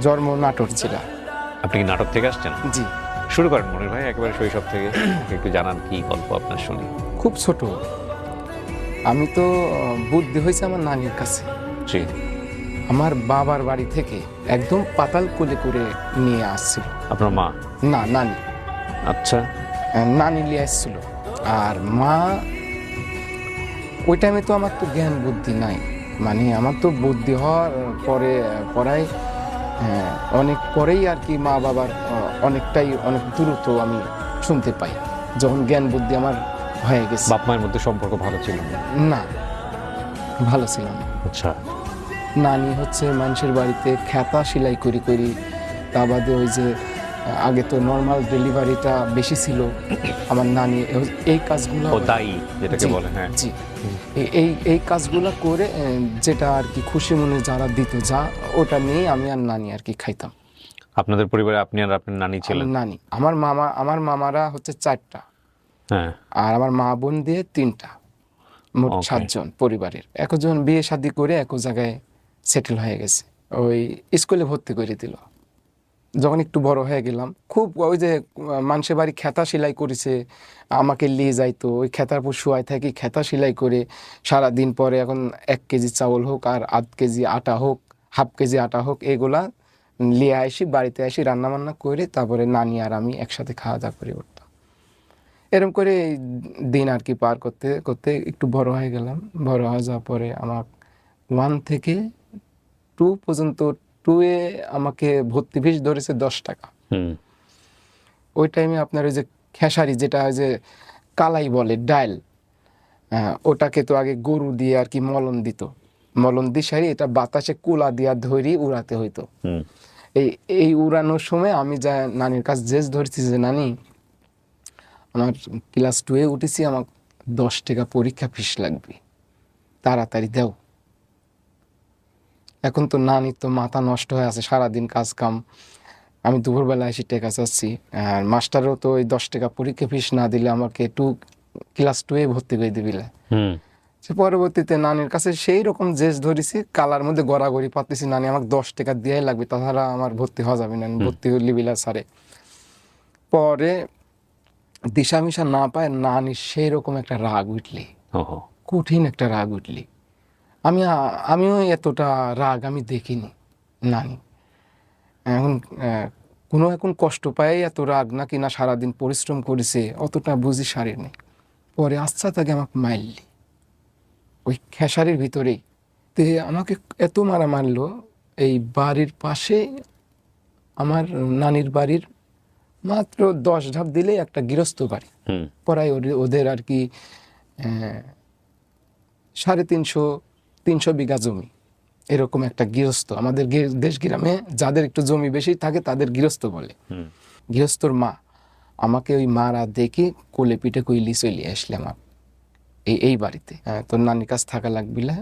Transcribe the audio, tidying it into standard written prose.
জন্ম নাটোর জেলা। আপনি কি নাটক থেকে আসছেন? জি। শুরু করেন মনির ভাই, একেবারে শৈশব থেকে আমাকে একটু জানান কি গল্প আপনার শুনি। খুব ছোট আমি তো, বুদ্ধি হয়েছে আমার নানির কাছে। জি। আমার বাবার বাড়ি থেকে একদম পাতাল কোলে করে নিয়ে আসছিল। আপনার মা? না, নানি। আচ্ছা। নানি নিয়ে আসছিল। আর মা, ওই টাইমে তো আমার তো জ্ঞান বুদ্ধি নাই, মানে আমার তো বুদ্ধি হওয়ার পরে পড়ায় অনেক পরেই আর কি মা বাবার অনেক দ্রুত আমি শুনতে পাই, যখন জ্ঞান বুদ্ধি আমার হয়ে গেছে। বাপ মায়ের মধ্যে সম্পর্ক ভালো ছিল না? না, ভালো ছিল না। আচ্ছা। নানি হচ্ছে মানুষের বাড়িতে খেতা সেলাই করি করি, তা বাদে ওই যে আগে তো নর্মাল ডেলিভারিটা বেশি ছিল, আমার নানি এই কাজগুলো, ও দায়ী যেটাকে বলে। হ্যাঁ। জি, এই কাজগুলো করে যেটা আর কি খুশি মনে যারা দিত, যা ওটা নিয়ে আমি আর নানি আর কি খাইতাম। আপনাদের পরিবারে আপনি আর আপনার নানি ছিলেন? নানি, আমার মামারা হচ্ছে 4টা, হ্যাঁ। আর আমার মা বোন দিয়ে 3টা, মোট 7 জন পরিবারের। একজন বিয়ে শাদী করে এক জায়গায় সেটেল হয়ে গেছে, ওই স্কুলে ভর্তি করে দিল। যখন একটু বড় হয়ে গেলাম, খুব ওই যে মানুষের বাড়ি খেতা সেলাই করেছে, আমাকে নিয়ে যাইতো ওই খেতার উপর শুয়াই থাকি, খেতা সেলাই করে সারা দিন। পরে এখন 1 কেজি চাউল হোক আর 1/2 কেজি আটা হোক, 1/2 কেজি আটা হোক, এগুলা নিয়ে আসি, বাড়িতে আসি, রান্না বান্না করে তারপরে নানি আর আমি একসাথে খাওয়া দাওয়া করে উঠতাম। এরকম করে দিন আর কি পার করতে করতে একটু বড় হয়ে গেলাম। বড় হয়ে যাওয়ার পরে আমার 1 থেকে 2 পর্যন্ত, 2-এ আমাকে ভর্তি ফিস ধরেছে 10 টাকা। ওই টাইমে আপনার ওই যে খেসারি, যেটা ওই যে কালাই বলে, ডাল, ওটাকে তো আগে গরু দিয়ে আর কি মলন দিত, মলন দিয়ে সারি এটা বাতাসে কুলা দিয়া ধরি উড়াতে হইতো। এই উড়ানোর সময় আমি যা নানির কাছে জেস ধরেছি যে নানি, আমার ক্লাস 2-এ উঠেছি, আমার 10 টাকা পরীক্ষা ফিস লাগবে, তাড়াতাড়ি দাও। এখন তো নানির তো মাথা নষ্ট হয়ে আছে, সারাদিন কাজ কাম, আমি দুপুরবেলা এসে টাকা চাচ্ছি, আর মাস্টারও তো ওই 10 টাকা পরীক্ষা ফিস না দিলে আমাকে ক্লাস 2-এ ভর্তি করে দিবিলে। সে পরবর্তীতে নানির কাছে সেই রকম জেস ধরেছি, কালার মধ্যে গড়াগড়ি পাতেছি, নানি আমাকে 10 টাকা দিয়েই লাগবে, তাছাড়া আমার ভর্তি হওয়া যাবে না, ভর্তি হলি বিলা সারে। পরে দিশা মিশা না পায় নানি সেই রকম একটা রাগ উঠলি, কঠিন একটা রাগ উঠলি। আমিও এতটা রাগ আমি দেখিনি নানি। এখন কষ্ট পায় এত রাগ, নাকি না সারাদিন পরিশ্রম করেছে অতটা বুঝি সারি নেই। পরে আচ্ছা তাকে আমাকে মারলি ওই খেসারির ভিতরেই, তে আমাকে এত মারা মারলো। এই বাড়ির পাশে আমার নানির বাড়ির মাত্র 10 ধাপ দিলেই একটা গৃহস্থ বাড়ি, পড়ায় ওদের আর কি 350 বিঘা জমি, এরকম একটা গৃহস্থ। আমাদের দেশ গ্রামে যাদের একটু জমি বেশি থাকে তাদের গৃহস্থ বলে। গৃহস্থর মা আমাকে ওই মারা দেখে কোলে পিঠে কইলি চলে আসলে আমার এই বাড়িতে, তোর নানির কাছে থাকা লাগবি না,